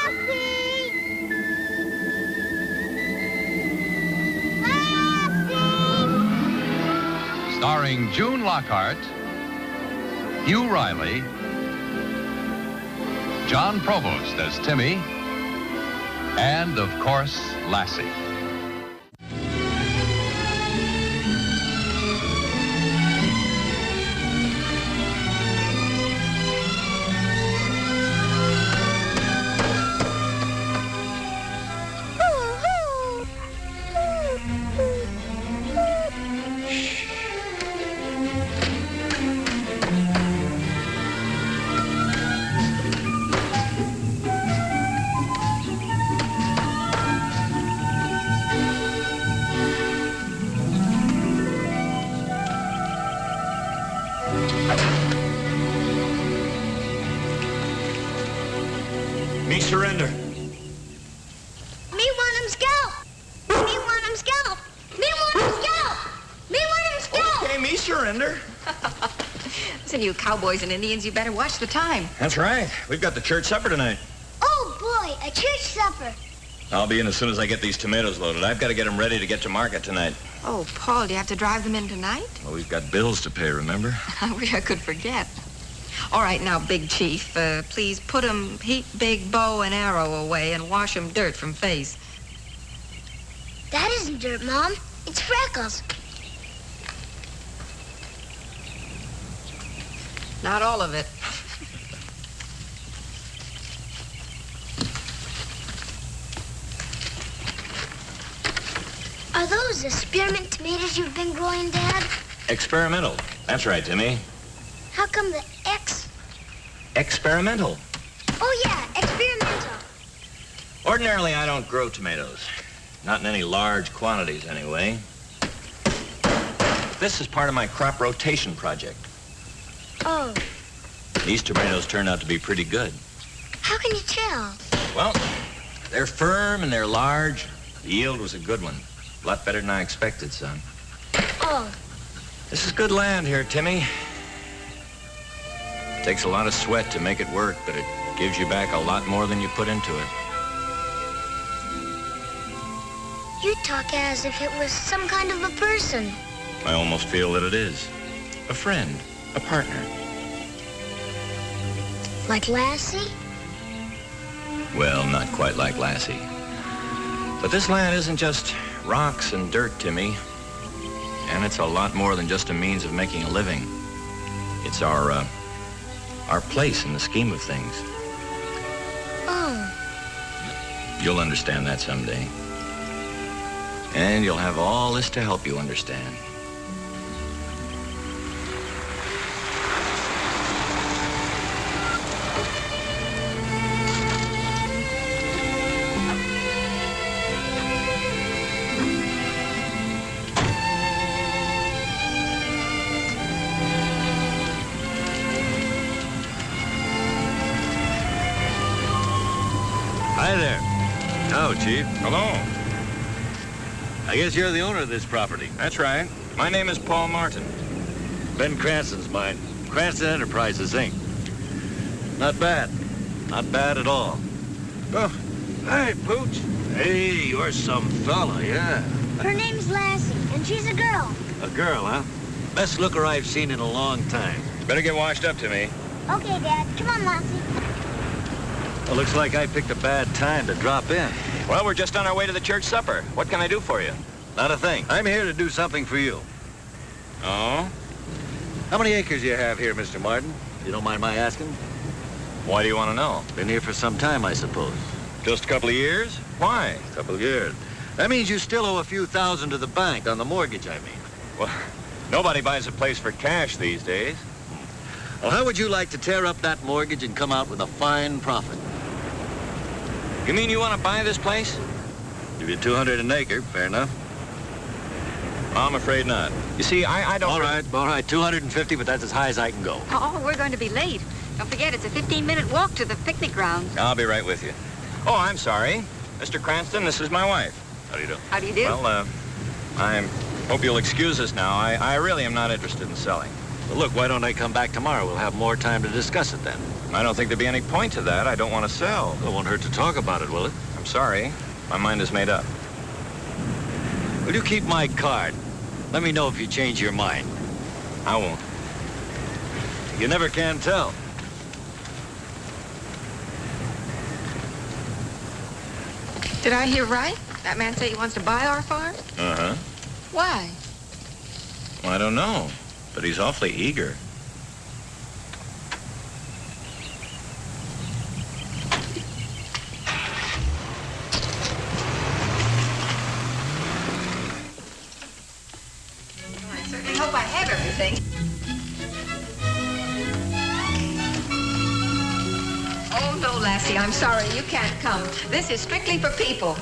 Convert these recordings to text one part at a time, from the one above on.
Lassie! Lassie! Starring June Lockhart, Hugh Riley, John Provost as Timmy, and, of course, Lassie. Me surrender. Me want him scalp! Me want him scalp! Me want him scalp! Me want him scalp! Okay, me surrender. Listen, you cowboys and Indians, you better watch the time. That's right. We've got the church supper tonight. Oh, boy, a church supper. I'll be in as soon as I get these tomatoes loaded. I've got to get them ready to get to market tonight. Oh, Paul, do you have to drive them in tonight? Well, we've got bills to pay, remember? I wish I could forget. All right, now, Big Chief, please put 'em heap big bow and arrow away and wash 'em dirt from face. That isn't dirt, Mom. It's freckles. Not all of it. Are those the spearmint tomatoes you've been growing, Dad? Experimental. That's right, Timmy. How come the X? Experimental. Oh, yeah, experimental. Ordinarily, I don't grow tomatoes. Not in any large quantities, anyway. This is part of my crop rotation project. Oh, These tomatoes turned out to be pretty good. how can you tell? Well, they're firm and they're large. The yield was a good one. A lot better than I expected, son. Oh, This is good land here, Timmy. It takes a lot of sweat to make it work, but it gives you back a lot more than you put into it. you talk as if it was some kind of a person. I almost feel that it is. A friend, a partner. Like Lassie? Well, not quite like Lassie. But this land isn't just rocks and dirt, Timmy. And it's a lot more than just a means of making a living. It's our place in the scheme of things. Oh, You'll understand that someday. And you'll have all this to help you understand. Hi there. Hello, Chief. Hello. I guess you're the owner of this property. That's right. My name is Paul Martin. Ben Cranston's mine. Cranston Enterprises, Inc. Not bad. Not bad at all. Oh, hey, Pooch. Hey, you're some fella, yeah. her name's Lassie, and she's a girl. A girl, huh? Best looker I've seen in a long time. Better get washed up, Timmy. Okay, Dad, come on, Lassie. Well, looks like I picked a bad time to drop in. Well, we're just on our way to the church supper. What can I do for you? Not a thing. I'm here to do something for you. Oh? How many acres you have here, Mr. Martin? You don't mind my asking? Why do you want to know? Been here for some time, I suppose. Just a couple of years? Why? A couple of years. That means you still owe a few thousand to the bank on the mortgage, I mean. Well, nobody buys a place for cash these days. Well, how would you like to tear up that mortgage and come out with a fine profit? You mean you want to buy this place? Give you 200 an acre, fair enough. I'm afraid not. You see, I don't... All right, 250, but that's as high as I can go. Oh, we're going to be late. Don't forget, it's a 15-minute walk to the picnic grounds. I'll be right with you. Oh, I'm sorry. Mr. Cranston, this is my wife. How do you do? How do you do? Well, I hope you'll excuse us now. I really am not interested in selling. Well, look, why don't I come back tomorrow? We'll have more time to discuss it then. I don't think there'd be any point to that. I don't want to sell. It won't hurt to talk about it, will it? I'm sorry. My mind is made up. Will you keep my card? Let me know if you change your mind. I won't. You never can tell. Did I hear right? That man say he wants to buy our farm? Uh-huh. Why? Well, I don't know, but he's awfully eager. I certainly hope I have everything. Oh, no, Lassie, I'm sorry. You can't come. This is strictly for people.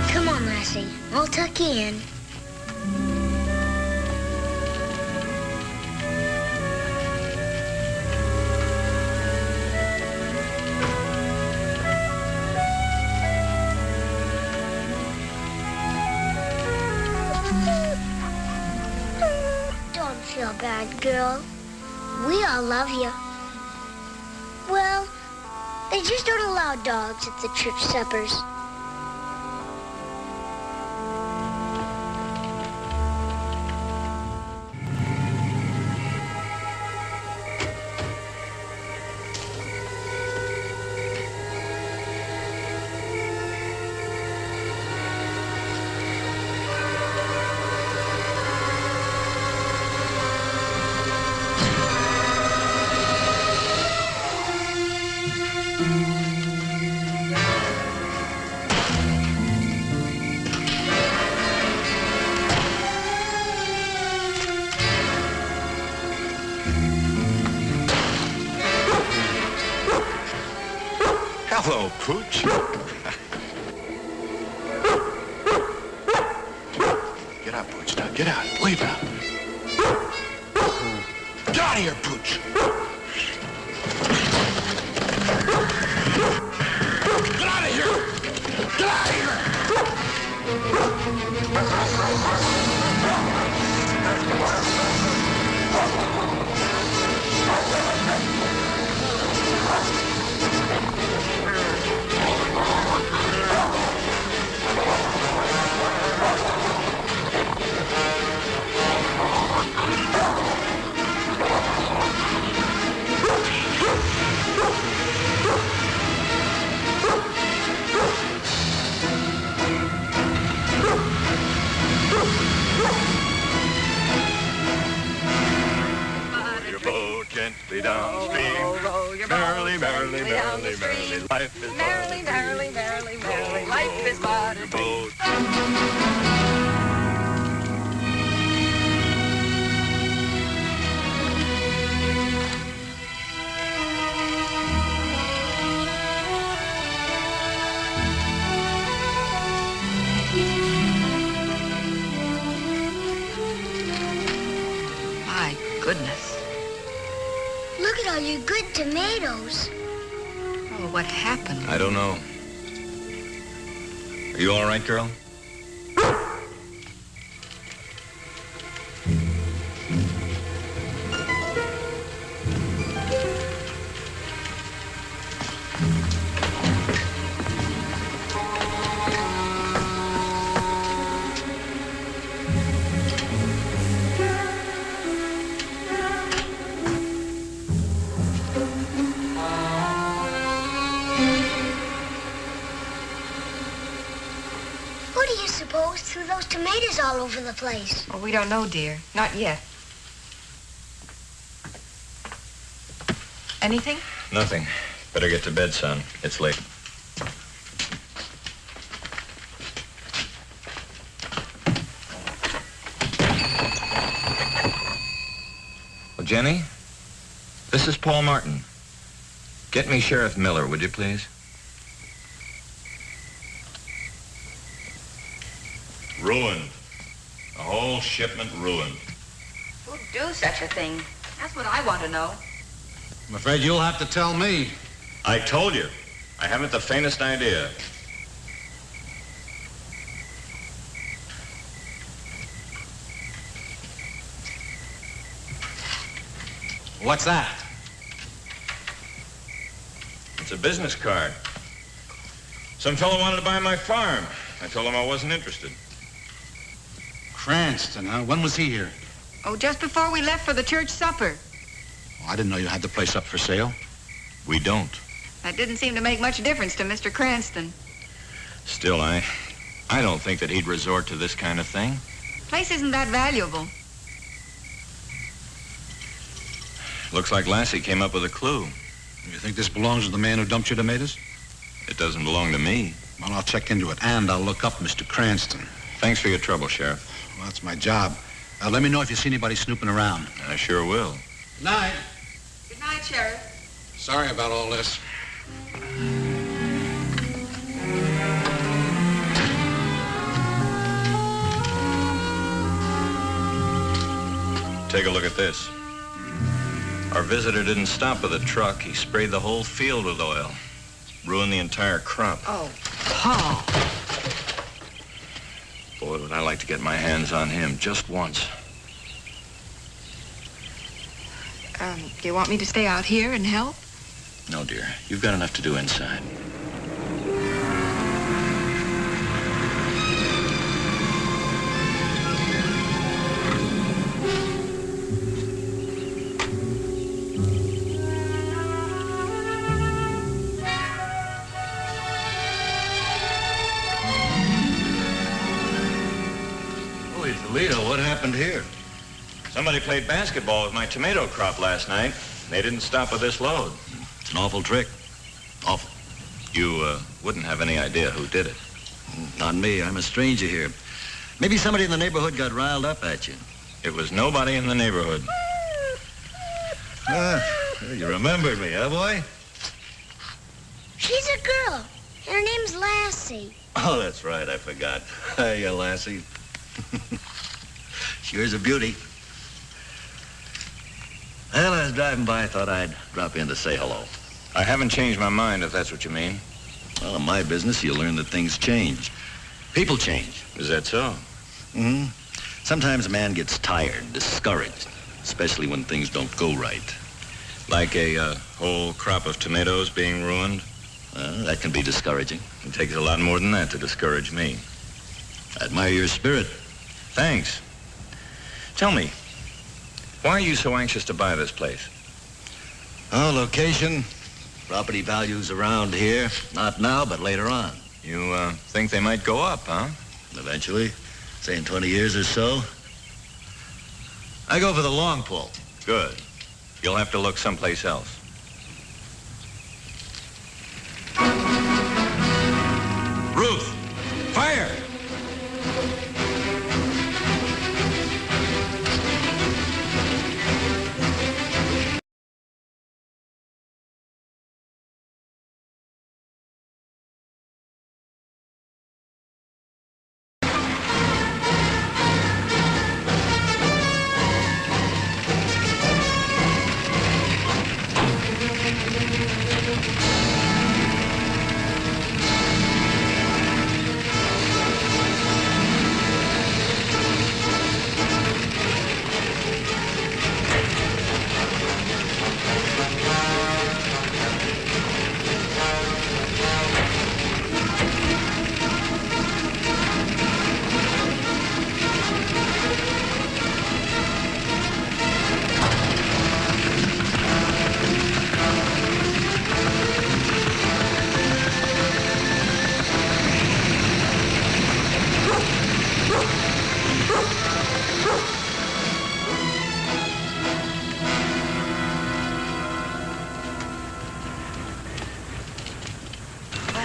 Come on, Lassie. I'll tuck you in. Don't feel bad, girl. We all love you. Well, they just don't allow dogs at the church suppers. Hello, Pooch. Get out, Pooch. Now, get out. Leave out. Get out of here, Pooch. Get out of here. Get out of here. Your boat gently downstream. Row your boat Merrily, merrily, gently down the merrily, merrily, stream. life is Merrily, merrily, merrily, merrily, life is but a your dream. boat. My goodness. Look at all your good tomatoes. Oh, what happened? I don't know. Are you all right, girl? Who do you suppose threw those tomatoes all over the place? Oh, we don't know, dear. Not yet. Anything? Nothing. Better get to bed, son. It's late. Well, Jenny, this is Paul Martin. Get me Sheriff Miller, would you please? Ruined. The whole shipment ruined. Who'd do such a thing? That's what I want to know. I'm afraid you'll have to tell me. I told you. I haven't the faintest idea. What's that? It's a business card. Some fellow wanted to buy my farm. I told him I wasn't interested. Cranston, huh? When was he here? Oh, just before we left for the church supper. Oh, I didn't know you had the place up for sale. We don't. That didn't seem to make much difference to Mr. Cranston. Still, I don't think that he'd resort to this kind of thing. Place isn't that valuable. Looks like Lassie came up with a clue. You think this belongs to the man who dumped your tomatoes? It doesn't belong to me. Well, I'll check into it, and I'll look up Mr. Cranston. Thanks for your trouble, Sheriff. Well, that's my job. Let me know if you see anybody snooping around. I sure will. Good night. Good night, Sheriff. Sorry about all this. Take a look at this. Our visitor didn't stop with a truck. He sprayed the whole field with oil. Ruined the entire crop. Oh, Paul. Boy, would I like to get my hands on him just once. Do you want me to stay out here and help? No, dear. You've got enough to do inside. Holy Toledo, what happened here? Somebody played basketball with my tomato crop last night. They didn't stop with this load. It's an awful trick. Awful. You wouldn't have any idea who did it. Not me. I'm a stranger here. Maybe somebody in the neighborhood got riled up at you. It was nobody in the neighborhood. You remembered me, huh, boy? She's a girl. Her name's Lassie. Oh, that's right. I forgot. Hiya, Lassie. Sure's a beauty. Well, I was driving by. I thought I'd drop in to say hello. I haven't changed my mind, if that's what you mean. Well, in my business, you learn that things change. People change. Is that so? Mm-hmm. Sometimes a man gets tired, discouraged, especially when things don't go right. Like a whole crop of tomatoes being ruined? That can be discouraging. It takes a lot more than that to discourage me. I admire your spirit. Thanks. Tell me, why are you so anxious to buy this place? Oh, location, property values around here. Not now, but later on. You think they might go up, huh? Eventually, say in 20 years or so. I go for the long pull. Good. You'll have to look someplace else. Ruth! Fire!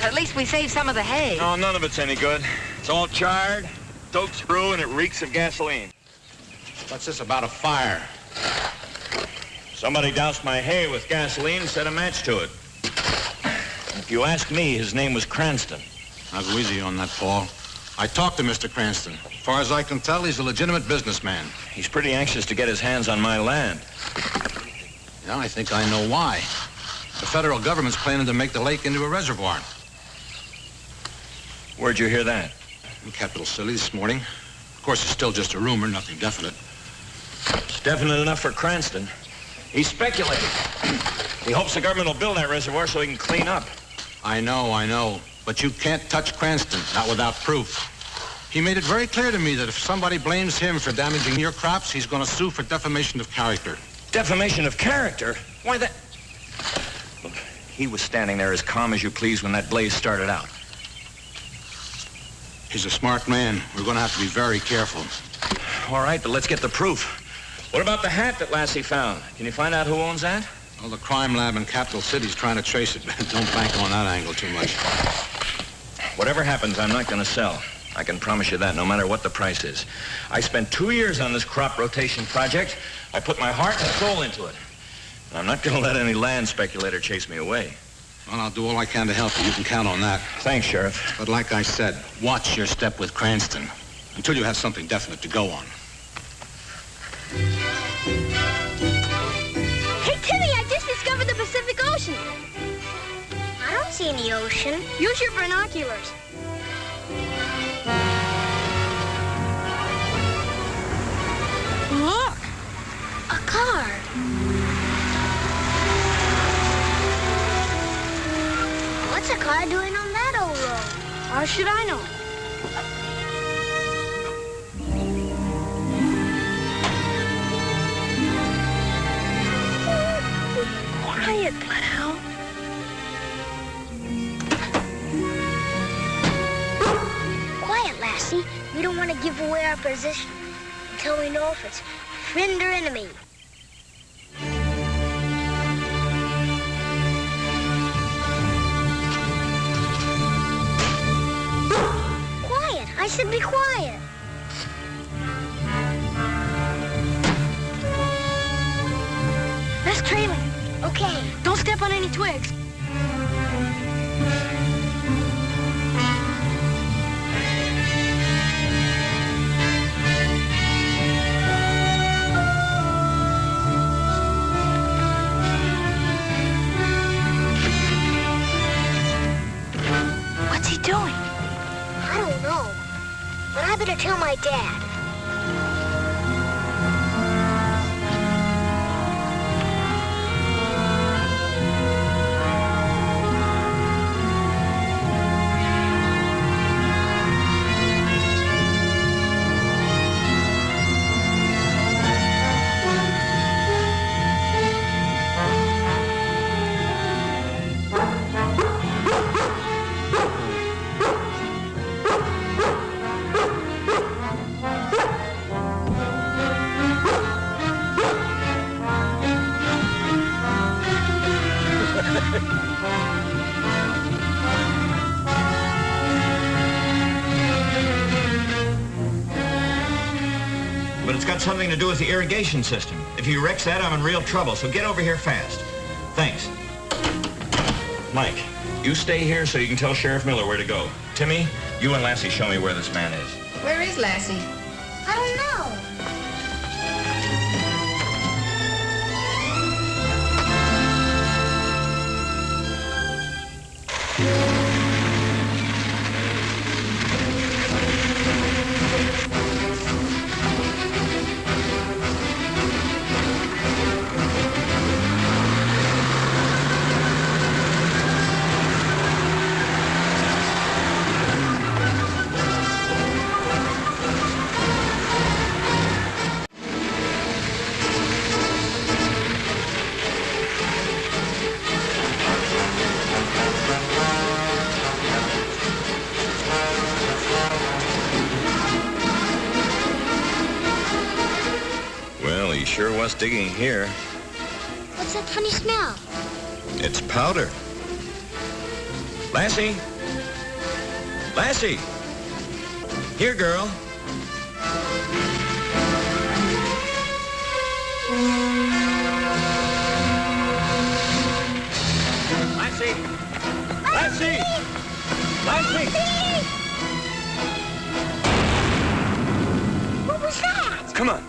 At least we saved some of the hay. No, none of it's any good. It's all charred, soaked through, and it reeks of gasoline. What's this about a fire? Somebody doused my hay with gasoline and set a match to it. If you ask me, his name was Cranston. Now go easy on that, Paul. I talked to Mr. Cranston. As far as I can tell, he's a legitimate businessman. He's pretty anxious to get his hands on my land. Yeah, I think I know why. The federal government's planning to make the lake into a reservoir. Where'd you hear that? In Capital City this morning. Of course, it's still just a rumor, nothing definite. It's definite enough for Cranston. He's speculating. He hopes the government will build that reservoir so he can clean up. I know. But you can't touch Cranston, not without proof. He made it very clear to me that if somebody blames him for damaging your crops, he's going to sue for defamation of character. Defamation of character? Why, that... Look, he was standing there as calm as you please when that blaze started out. He's a smart man. We're going to have to be very careful. All right, but let's get the proof. What about the hat that Lassie found? Can you find out who owns that? Well, the crime lab in Capital City's trying to trace it. Don't bank on that angle too much. Whatever happens, I'm not going to sell. I can promise you that, no matter what the price is. I spent 2 years on this crop rotation project. I put my heart and soul into it. And I'm not going to let any land speculator chase me away. Well, I'll do all I can to help you. You can count on that. Thanks, Sheriff. But like I said, watch your step with Cranston until you have something definite to go on. Hey, Timmy, I just discovered the Pacific Ocean. I don't see any ocean. Use your binoculars. Look, a car. What's a car doing on that old road? How should I know? Quiet, pal. Quiet, Lassie. We don't want to give away our position until we know if it's friend or enemy. Quiet. I said be quiet. That's trailing. Okay. Don't step on any twigs. What's he doing? I don't know. But I better tell my dad. But it's got something to do with the irrigation system. If he wrecks that, I'm in real trouble, so get over here fast. Thanks. Mike, you stay here so you can tell Sheriff Miller where to go. Timmy, you and Lassie show me where this man is. Where is Lassie? I don't know. Well, he sure was digging here. What's that funny smell? It's powder. Lassie? Lassie! Here, girl. Lassie! Lassie! Lassie! What was that? Come on.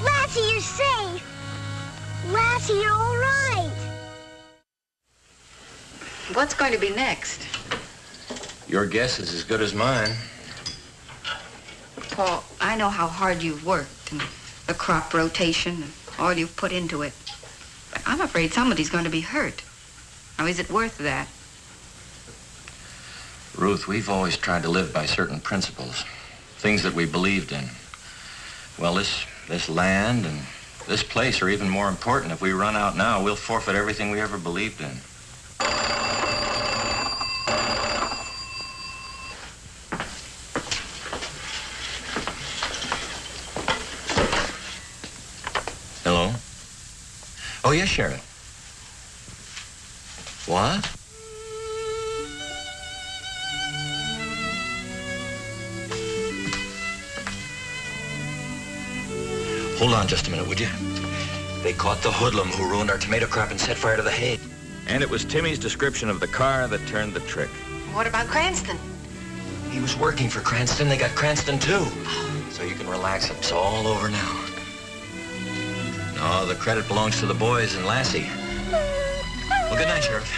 Lassie, you're safe. Lassie, you're all right. What's going to be next? Your guess is as good as mine. Paul, I know how hard you've worked and the crop rotation and all you've put into it. But I'm afraid somebody's going to be hurt. Now, is it worth that? Ruth, we've always tried to live by certain principles, things that we believed in. Well, this land and this place are even more important. If we run out now, we'll forfeit everything we ever believed in. Hello? Oh, yes, Sheriff. What? Hold on just a minute, would you? They caught the hoodlum who ruined our tomato crop and set fire to the hay. And it was Timmy's description of the car that turned the trick. What about Cranston? He was working for Cranston. They got Cranston, too. So you can relax. It's all over now. No, the credit belongs to the boys and Lassie. Well, good night, Sheriff.